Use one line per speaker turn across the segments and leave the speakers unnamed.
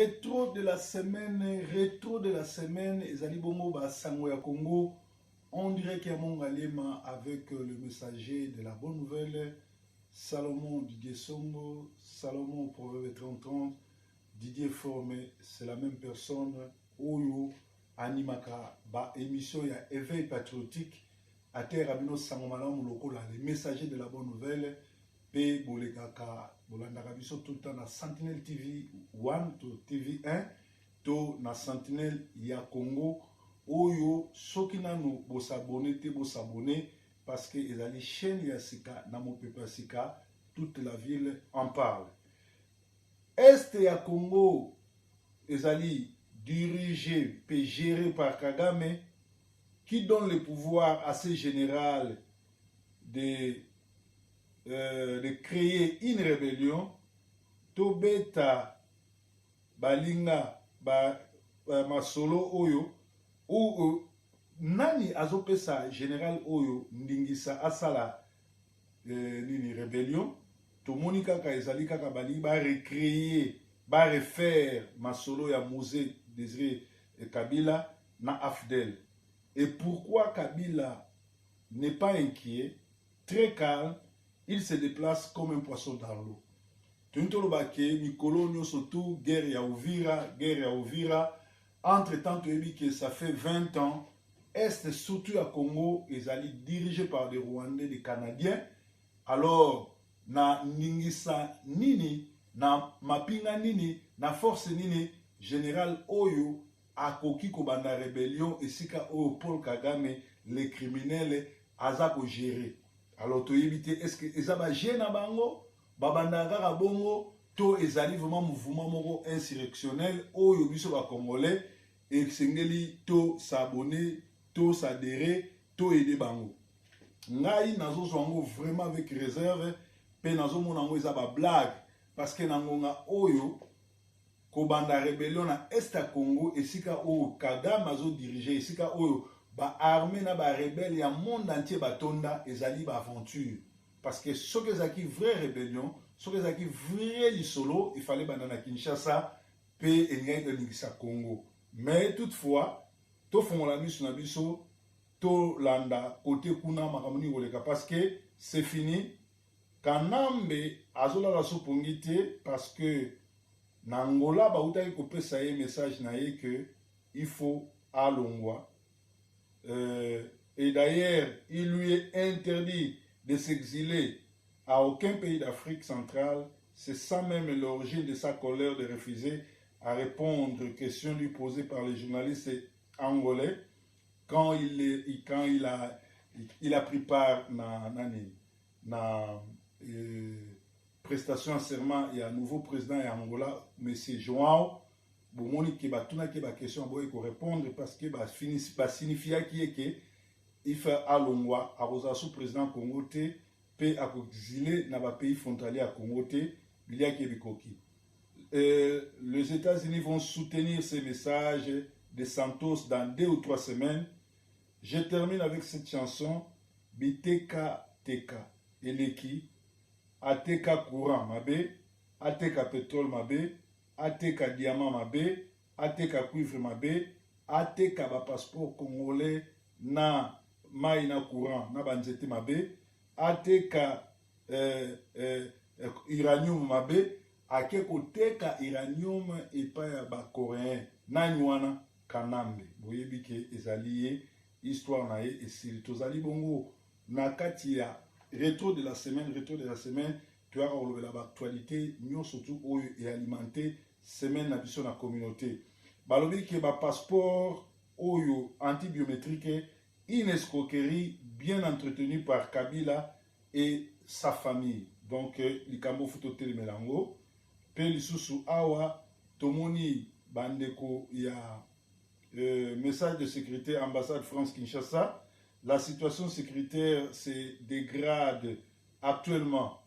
Rétro de la semaine, Ezali Bongo Basango ya Congo. On dirait qu'il y a mon galema avec le messager de la bonne nouvelle, Salomon Didier Songo, Salomon Proverbe 30-30, Didier Formé, c'est la même personne. Oyo Animaka, ba émission ya éveil patriotique, à terre Abino Sangomala Moulokola, les messagers de la bonne nouvelle. Pe bolekaka bolandaka biso tout le temps na Sentinelle TV 1 to TV 1 to na Sentinelle ya Congo oyo soki nanu bosabone te bosabone parce que ezali chaîne ya sika na mopepe sika toute la ville en parle. Est ya Congo ezali dirigé pe géré par Kagame qui donne le pouvoir à ce général de créer une rébellion, Tobeta Balinga Masolo Oyo, ou Nani Azopesa Général Oyo, Ndingisa Asala Nini rébellion, Tomonika Kaizali Kakabali, ba recréer, ba refaire Masolo ya Mosé Désiré Kabila na Afdel. Et pourquoi Kabila n'est pas inquiet, très calme, il se déplace comme un poisson dans l'eau. Tuntolobake, Nicolonio surtout, guerre ya Ouvira. Entre-temps, tu as dit que ça fait 20 ans, Est surtout à Congo, ils allaient dirigés par des Rwandais, des Canadiens. Alors, na Ningisa Nini, na Mapinga Nini, na Force Nini, Général Oyo, a Koki Kobanda Rébellion, et Sika Oyo Paul Kagame, les criminels, Azako géré. Alors, tu évites, est-ce que Ezaba Jena Bango, Babandagara Bongo, to Ezali vraiment mouvement insurrectionnel, ou Yobiso ba Congolais, et Sengeli, to s'abonner, to s'adhérer, to aider Bango. Ngai, nazo zongo vraiment avec réserve, pe nazo monango Ezaba blague, parce que Nangonga Oyo, Kobanda Rebellion na Est à Congo, et Sika Oyo, Kagame Mazo dirigé, et Sika Oyo, ba armée na ba rebelle ya monde entier batonda ezali ba aventure parce que ce que zaki vraie rébellion ce que zaki vrai lisolo il fallait banana Kinshasa pe engai de l'Ingisa Congo mais toutefois to fongola miso na biso to landa côté kuna makamoni woleka parce que c'est fini Kanambe azola la sopongite parce que Nangola ba utaki kopesa ye message na ye que il faut alongwa. Et d'ailleurs, il lui est interdit de s'exiler à aucun pays d'Afrique centrale. C'est ça même l'origine de sa colère de refuser à répondre aux questions lui posées par les journalistes angolais quand il a pris part na prestation en serment. Il y a un nouveau président d'Angola, M. João. Bomoni ki batuna ki ba question boy ko répondre parce que ba signifia qui est que il fait alongwa arosa sous président Congo té pe akoxilé na ba pays frontalier à Congo té bilia ki bikoki. Les États-Unis vont soutenir ces messages de Santos dans 2 ou 3 semaines. Je termine avec cette chanson Biteka Teka Eleki Ateka courant mabe Ateka pétrole mabe Ateka diamant mabe, ateka cuivre mabe, ateka ba passeport congolais na maina courant na banzete mabe, ateka uranium mabe, akeko teka uranium epa ya ba coréen na nywana Kanambe. Boyebi ke ezali histoire na ye esili tozali bongo na kati ya rétro de la semaine, tu as relevé la actualité, nous surtout et alimenter semaine na biso na communauté. Balobi ke ba passeport oyo antibiométrique, une escroquerie bien entretenue par Kabila et sa famille. Donc likambo futo telemelango pe lisusu awa tomoni bandeko ya message de sécurité ambassade France Kinshasa. La situation sécuritaire se dégrade actuellement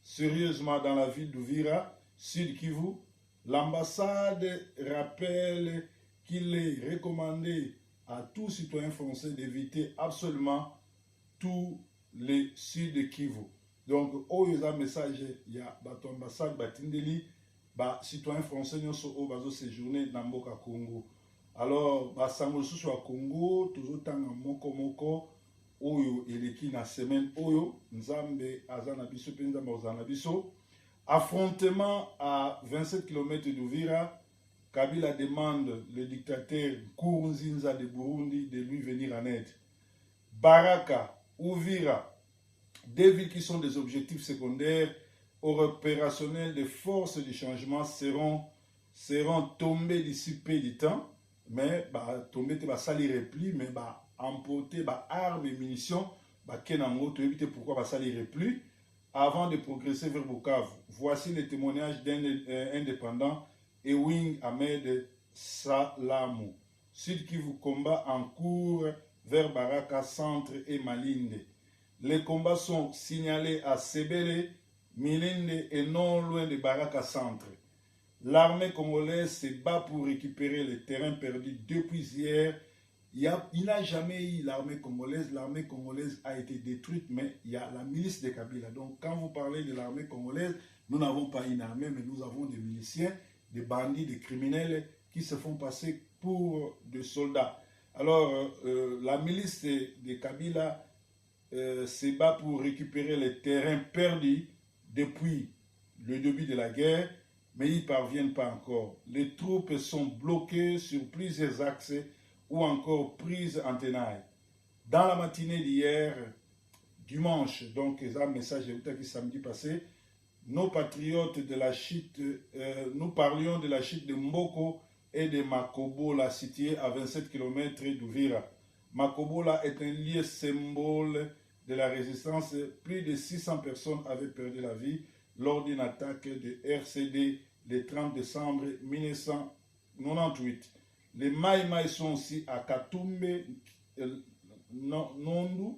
sérieusement dans la ville d'Ouvira, Sud Kivu. L'ambassade rappelle qu'il est recommandé à tout citoyen français d'éviter absolument tous les Sud Kivu. Donc, il y a un message, il y a l'ambassade Batindeli ba citoyen français nyonso oyo bazo séjourner na mboka Congo. Alors basango lisusu ya Congo tozotanga moko oyo eleki na semaine oyo nzambe aza na biso pe nzambe aza na biso. Affrontement à 27 km d'Uvira, Kabila demande le dictateur Nkurunziza de Burundi de lui venir en aide. Baraka, Uvira, deux villes qui sont des objectifs secondaires opérationnels des forces de changement seront tombées d'ici peu de temps, mais tombées bah sali repli, mais bah emporter bah armes et munitions, bah kenango to éviter pourquoi bah sali repli avant de progresser vers Bukavu. Voici le témoignage d'un indépendant, Ewing Ahmed Salamou. Sud Kivu combat en cours vers Baraka Centre et Malinde. Les combats sont signalés à Sebele, Milinde et non loin de Baraka Centre. L'armée congolaise se bat pour récupérer les terrains perdus depuis hier. Il n'a jamais eu l'armée congolaise. L'armée congolaise a été détruite, mais il y a la milice de Kabila. Donc quand vous parlez de l'armée congolaise, nous n'avons pas une armée, mais nous avons des miliciens, des bandits, des criminels qui se font passer pour des soldats. Alors la milice de Kabila se bat pour récupérer les terrains perdus depuis le début de la guerre, mais ils ne parviennent pas encore. Les troupes sont bloquées sur plusieurs axes ou encore prises en tenaille. Dans la matinée d'hier, dimanche, donc c'est un message qui samedi passé, nos patriotes de la chute, nous parlions de la chute de Mboko et de Makobola, située à 27 km d'Uvira. Makobola est un lieu symbole de la résistance. Plus de 600 personnes avaient perdu la vie lors d'une attaque de RCD le 30 décembre 1998. Les Maïmaï sont aussi à Katumbe, Nondu.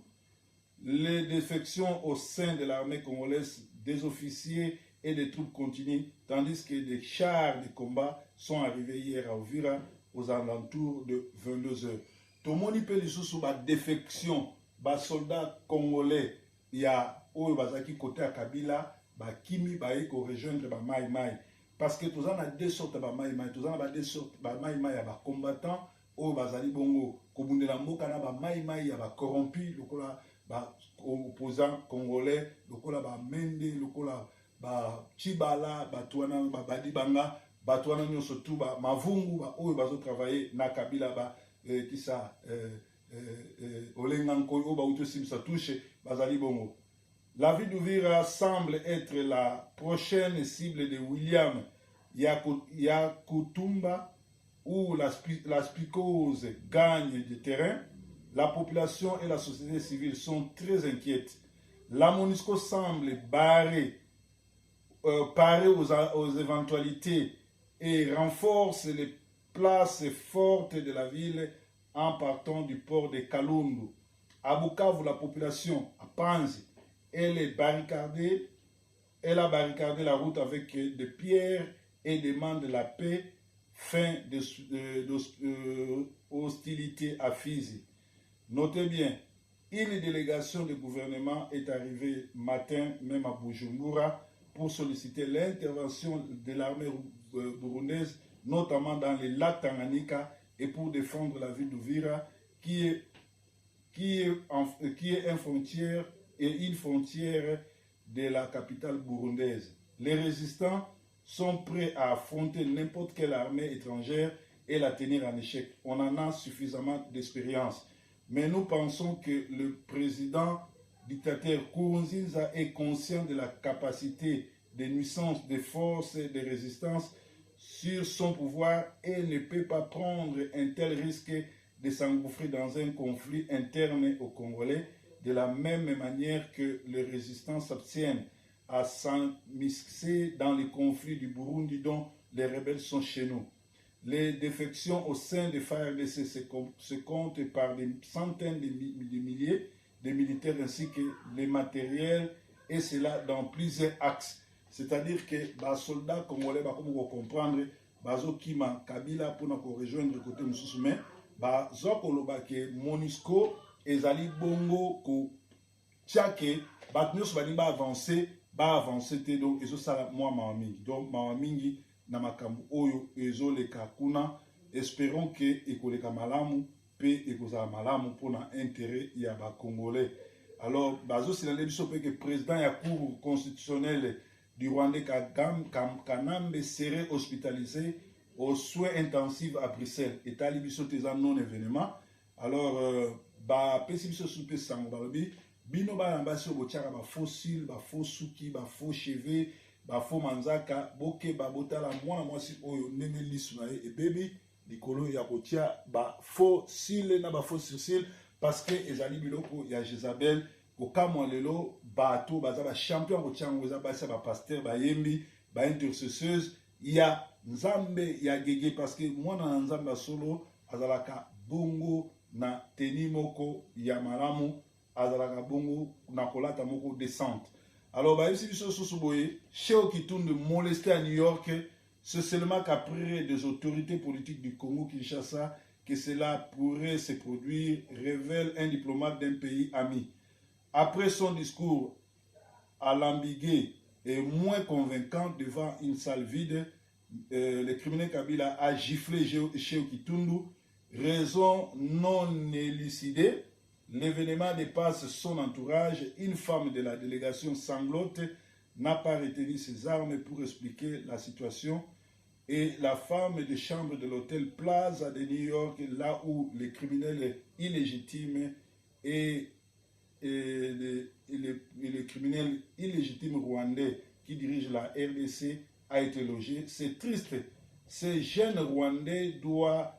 Les défections au sein de l'armée congolaise, des officiers et des troupes continuent, tandis que des chars de combat sont arrivés hier à Uvira aux alentours de 22 heures. Tomoni pe lisusu ba défection, ba soldats congolais, il y a oyo bazaki côté à Kabila, ba kimi ba eko rejoindre ba Maïmaï. Parce que tous en a deux sortes de Maïmaï, tous en a deux sortes de Maïmaï, il y a ba combattants, oyo bazali bongo, kobundela mboka na ba Maïmaï, il y a ba corrompus, lokola ba opposants congolais, lokola ba Mende, lokola ba Chibala, ba Tuana, ba Badibanga, ba Tuana nyo surtout ba Mavungu, ba oyo bazo travailler na Kabila ba qui ça Olenganko, oyo ba uto simsa touche, bazali bongo. La ville d'Uvira semble être la prochaine cible de William Yakutumba, où la spicose gagne du terrain. La population et la société civile sont très inquiètes. La MONUSCO semble parée aux éventualités et renforce les places fortes de la ville en partant du port de Kalundu. À Bukavu, la population, à Panzi, elle a barricadé la route avec des pierres et demande la paix, fin de hostilité à Fizi. Notez bien, une délégation de gouvernement est arrivée matin même à Bujumbura pour solliciter l'intervention de l'armée burundaise, notamment dans les lacs Tanganyika, et pour défendre la ville d'Uvira, qui est une frontière de la capitale burundaise. Les résistants sont prêts à affronter n'importe quelle armée étrangère et la tenir en échec. On en a suffisamment d'expérience. Mais nous pensons que le président dictateur Nkurunziza est conscient de la capacité de nuisance des forces de résistance sur son pouvoir et ne peut pas prendre un tel risque de s'engouffrer dans un conflit interne au Congolais, de la même manière que les résistants s'abstiennent à s'immiscer dans les conflits du Burundi dont les rebelles sont chez nous. Les défections au sein des FARDC se comptent par des centaines de milliers de militaires ainsi que les matériels, et cela dans plusieurs axes. C'est-à-dire que les soldats congolais, comme vous comprendre, bazo kima Kabila pour rejoindre côté Moussousoumé, bazo koloba ke MONUSCO ezali bongo ko tiake batnyos bali ba avancer te donc ezo sala moi mamingi. Donc mamingi na makambo oyo ezoleka kuna. Espérons que ekoleka malamu pe ekozala malamu pour na intérêt ya ba Congolais. Alors bazo silande biso pe que président ya cour constitutionnelle du Rwandais Kanambe serait hospitalisé aux soins intensifs à Bruxelles. Et talibiso teza non événement. Alors ba pesi biso soupe sango balobi bino ba ambasio bochaka ba fossile, ba faux suki, ba faux cheveux, ba faux manzaka, boke ba botala mwana mwasi oyo nene lisu na e baby likolo ya kotia ba faux cils na ba faux sourcils parce que ezali biloko ya Jezabel kokamwa lelo bato baza ba champion kochango za basa ba pasteur ba yembi ba intercesseuse ya nzambe ya gege parce que mwana na nzambe solo azalaka bongo na teni moko ya malamu azalaka bongo na kolata moko descente. Alors ba yesi biso soso boye Cheo Kitundu molesté à New York. C'est seulement qu'après des autorités politiques du Congo Kinshasa que cela pourrait se produire, révèle un diplomate d'un pays ami. Après son discours alambigué et moins convaincant devant une salle vide, le criminel Kabila a giflé Cheo Kitundu, raison non élucidée. L'événement dépasse son entourage. Une femme de la délégation sanglote n'a pas retenu ses armes pour expliquer la situation. Et la femme de chambre de l'hôtel Plaza de New York, là où les criminels illégitimes et le criminel illégitime rwandais qui dirige la RDC a été logé. C'est triste. Ces jeunes Rwandais doivent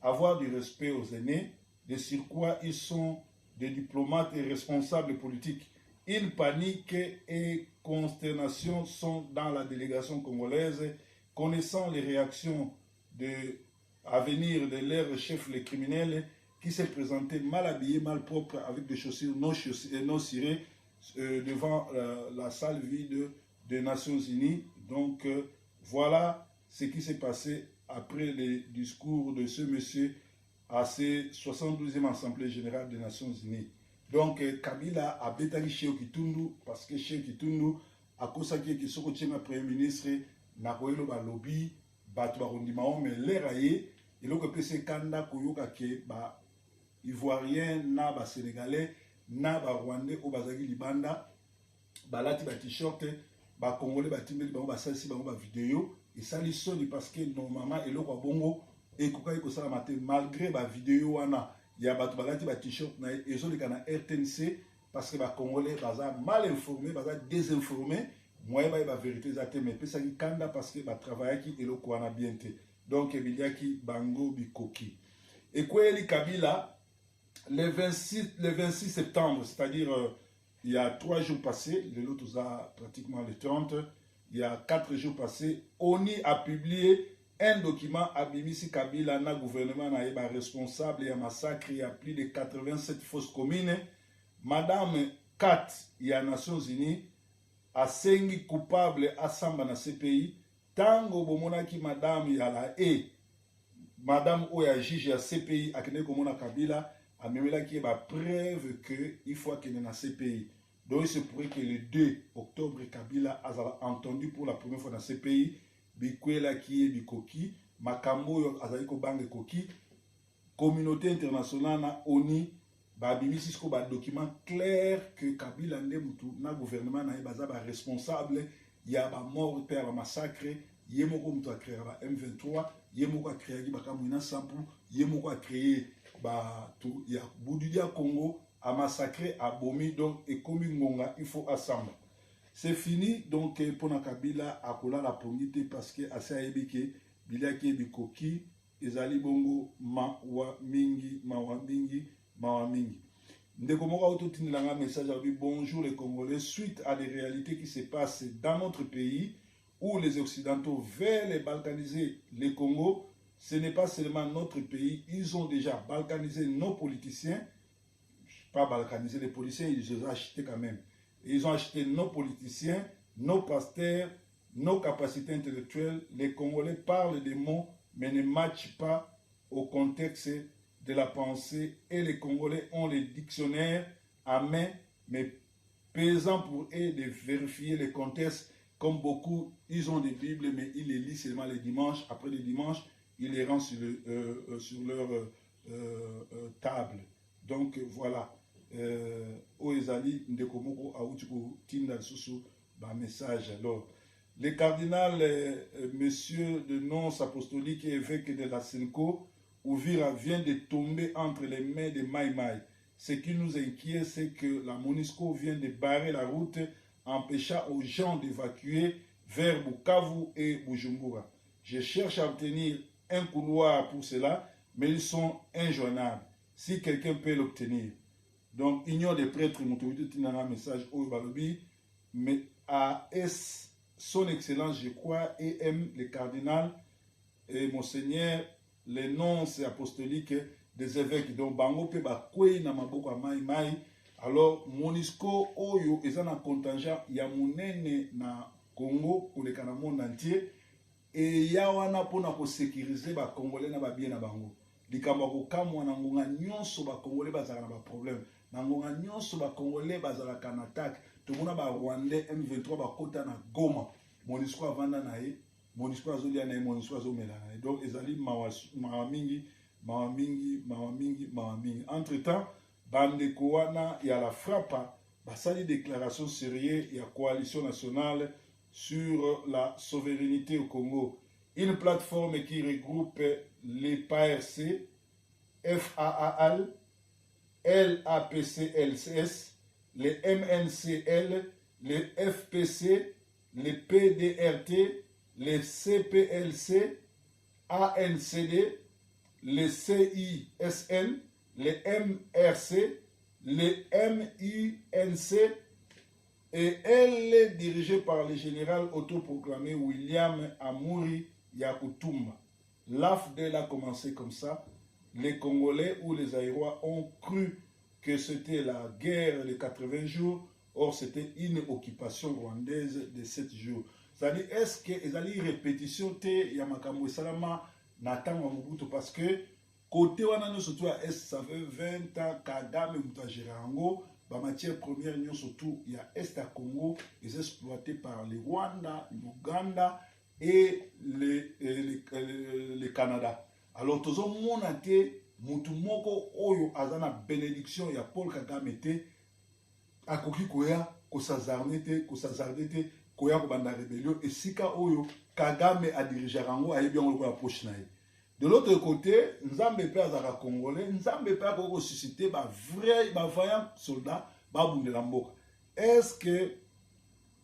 avoir du respect aux aînés. De surcroît, ils sont des diplomates et responsables politiques. Une panique et consternation sont dans la délégation congolaise. Connaissant les réactions à venir de leur chef, les criminels, qui s'est présenté mal habillé, mal propre, avec des chaussures non cirées, devant la salle vide des Nations Unies. Donc, voilà ce qui s'est passé après le discours de ce monsieur à cette 72e Assemblée Générale des Nations Unies. Donc, Kabila a bétali Cheo Kitundu, parce que Cheo Kitundu a consacré que ce que le Premier ministre na koyelo ba lobby bato ba kondima o me lera ye eloko pese kanda koyoka ke ba ivoirien na ba sénégalais na ba rwandais o bazaki libanda balati ba t-shirt ba congolais ba timbeli bango ba salisi bango ba vidéo et sali soni parce que normalement eloko bongo ekoka ko sala matin malgré ba vidéo wana ya bato balati ba t-shirt na ezoleka na RTNC parce que ba congolais baza mal informés baza désinformés. Moi, je la vérité, mais ça qui kanda parce que je travaille qui est le Kouana bien. Donc, il y a qui bango bikoki. Et quoi, il Kabila, le 26 septembre, c'est-à-dire il y a 3 jours passés, le lot a pratiquement le 30, il y a 4 jours passés, ONI a publié un document à Bimisi Kabila, na gouvernement na responsable et un massacre, il y a plus de 87 fausses communes. Madame Kat, il y a Nations Unies, asengi coupable asamba na CPI tango bomonaki madame ya la madame oya juge ya CPI akende komona Kabila amemelaki ba preuve que il faut qu'il na CPI. Donc il se pourrait que le 2 octobre Kabila a entendu pour la première fois na CPI bikwela ki e bikoki makambo yo azali ko bange koki communauté internationale na ONU babimisi ko ba document clair que Kabila ndemutu na gouvernement na baza ba responsable ya ba mort pe ba massacre yemoko mutu a créé ba M23 yemoko a créé ba kamuna sampu yemoko a créé ba tout ya Bududia Congo a massacré a bomi donc et comme ngonga il faut assemble. C'est fini donc pour na Kabila akola la pongité parce que asa ebike bilaki bikoki ezali bongo mawa mingi. Ndeko moka autotindilanga message a dit bonjour les Congolais. Suite à des réalités qui se passent dans notre pays où les Occidentaux veulent balkaniser les Congo, ce n'est pas seulement notre pays, ils ont déjà balkanisé nos politiciens, pas balkaniser les policiers, ils les ont achetés quand même. Ils ont acheté nos politiciens, nos pasteurs, nos capacités intellectuelles. Les Congolais parlent des mots mais ne matchent pas au contexte de la pensée et les Congolais ont les dictionnaires à main mais pesant pour eux de vérifier les contextes comme beaucoup, ils ont des Bibles, mais ils les lisent seulement les dimanches. Après les dimanches, ils les rendent sur leur table. Donc voilà. Oezali Ndekomoko Aoutuko Tinda Susu, message. Alors, les cardinals, messieurs de nonce apostolique et évêque de la Senko, Ouvira vient de tomber entre les mains de Mai Mai. Ce qui nous inquiète, c'est que la MONUSCO vient de barrer la route, empêchant aux gens d'évacuer vers Bukavu et Bujumbura. Je cherche à obtenir un couloir pour cela, mais ils sont injoignables. Si quelqu'un peut l'obtenir. Donc, union des prêtres, un message au Balobi, mais à son excellence, je crois, EM, le cardinal, et monseigneur, les nonces apostoliques des évêques. Donc, bango pe ba kwei na maboko mai mai. Alors, MONUSCO, oyo, ils ont un contingent, ya monene na Congo, pour le monde entier, et ya wana pona ko sécuriser ba Congolais na ba bien na bango. Likambo ko kamwa na ngonga nyonso ba Congolais bazala na ba problème. Na ngonga nyonso ba Congolais bazala kan attaque. Tomona ba Rwandais M23 ba kota na Goma. MONUSCO avanda na ye, MONUSCO azolia na ye, MONUSCO azomela na ye. Donc ezali mawamingi. Entre-temps, bandeko wana ya la frappa basali déclaration sérieuse ya coalition nationale sur la souveraineté au Congo. Une plateforme qui regroupe les PARC, FAAL, LAPC-LCS, les MNCL, les FPC, les PDRT, les CPLC, ANCD, les CISN, les MRC, les MUNC, et elle est dirigée par le général autoproclamé William Amouri Yakutumba. L'AFDEL a commencé comme ça. Les Congolais ou les Aïrois ont cru que c'était la guerre de 80 jours, or c'était une occupation rwandaise de 7 jours. C'est-à-dire, est-ce que y a une répétition de Yamakambo Salama Nathan Mobutu, parce que côté wana surtout à est, ça fait 20 ans Kagame Mutajirango, la matière première surtout il y a est à Congo, ils sont exploités par les Rwanda, l'Ouganda et le Canada. Alors tous les monde a été mutumoko oyo azana bénédiction ya Paul Kagame te akoki koya ko s'azarder te koya ko banda rébellion et sika oyo Kagame a dirigé rango a bien ko la poche na ye. De l'autre côté, Nzambe pe azaka congolais, Nzambe pe ko susciter ba vaillant soldat ba bundela mboka. Est-ce que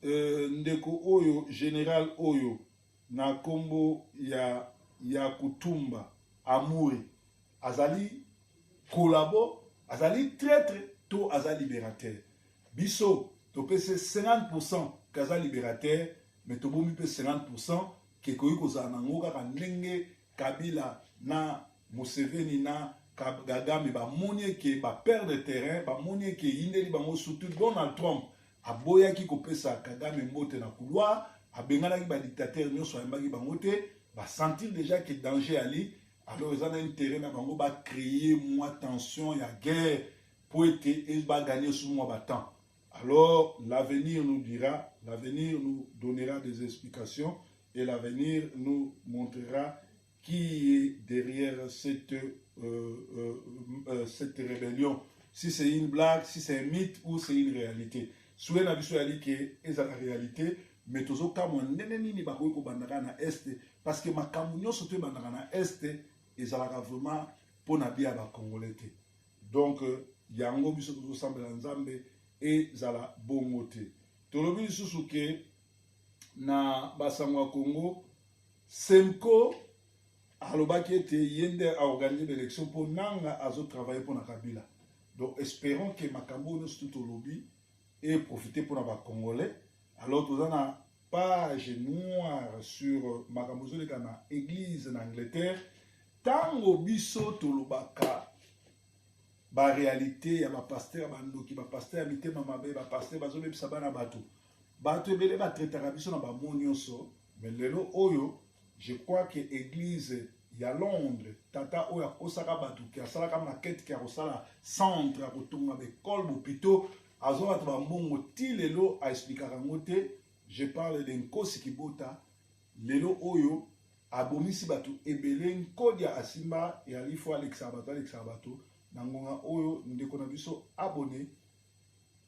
ndeko oyo général oyo na kombo ya Kutumba Amouri azali collabo, azali traître to azali libérateur. Biso to pese 50% kaza libérateur, mais to bomi pe 50% ke koyi kozala nango kaka ndenge Kabila na Museveni na Kagame ba moni ke ba perdre terrain, ba moni ke indeli bango surtout Donald Trump aboyaki kopesa Kagame mbote na couloir, abenganaki ba dictateur nyonso ayambaki bango te, ba sentir déjà que danger ali. Alors ils ont intérêt à créer moins tension, il y a guerre pour être et gagner sous moi battant. Alors l'avenir nous dira, l'avenir nous donnera des explications et l'avenir nous montrera qui est derrière cette rébellion. Si c'est une blague, si c'est un mythe ou c'est une réalité. Souhait n'a vu que c'est la réalité, mais tous cas moi neneni ba ko bandaka na est parce que ma kamunyo surtout bandaka na est et ça va vraiment pour nabia ba congolais. Donc yango biso to sambela nzambe et zala bongote. Tolobi susuke na basangwa Congo Semko alobaki ete yende a organiser l'élection pour nanga azo travailler pour na Kabila. Donc espérons que makambo no surtout tolobi et profiter pour na congolais. Alors tout na page noire sur makambo zo na église en Angleterre. Tango biso tolobaka ba réalité ya ba pasteur bandoki ba pasteur mitema mabe ba pasteur bazobebisa bana bato ebele ba traitera biso na ba monyoso mais lelo oyo je crois que église ya Londres tata oyo akosaka bato ki asalaka maquette ki akosala centre akotonga ba école bopito azo bato ba mbongo ti lelo a expliquer ngo te je parle de Nkosi Kibota, lelo oyo, abomisi bato ebele nkodia asimba ya lifo Alexa Bato, nangonga oyo ndeko na biso abonné,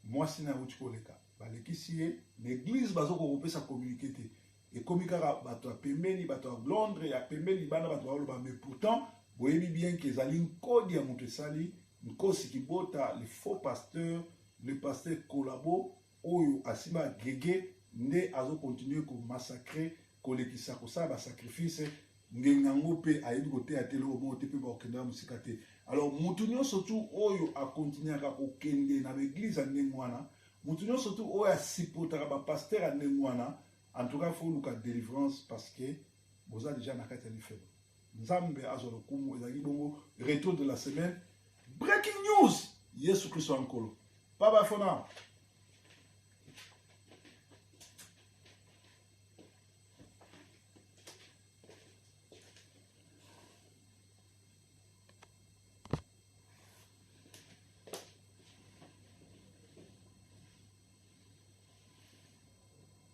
mwasi na uti koleka. Balekisi ye, l'église bazoko kopesa communiqué te. Et comme bato a pembeni, bato a Londres, ya pembeni bana bato a mais pourtant, vous voyez bien qu'ils ont une code à Montessali, Nkosi Kibota, le faux pasteur, le pasteur Kolabo, Oyo Asima Gege, ne azo continuer ko massacrer, ko lekisa ko sa ba sacrifice, ngengango pe ayebi côté à telo obo te pe ba okenda musikate. Alors mutunyo surtout Oyo a continuer à okende na l'église en ngwana, mutunyo surtout Oyo a sipota ba pasteur en ngwana, en tout cas faut nous délivrance parce que vous avez déjà na kati ya faible. Nzambe azolo kumu ezali bongo retour de la semaine. Breaking news. Yesu Kristo ankolo. Bye bye for now.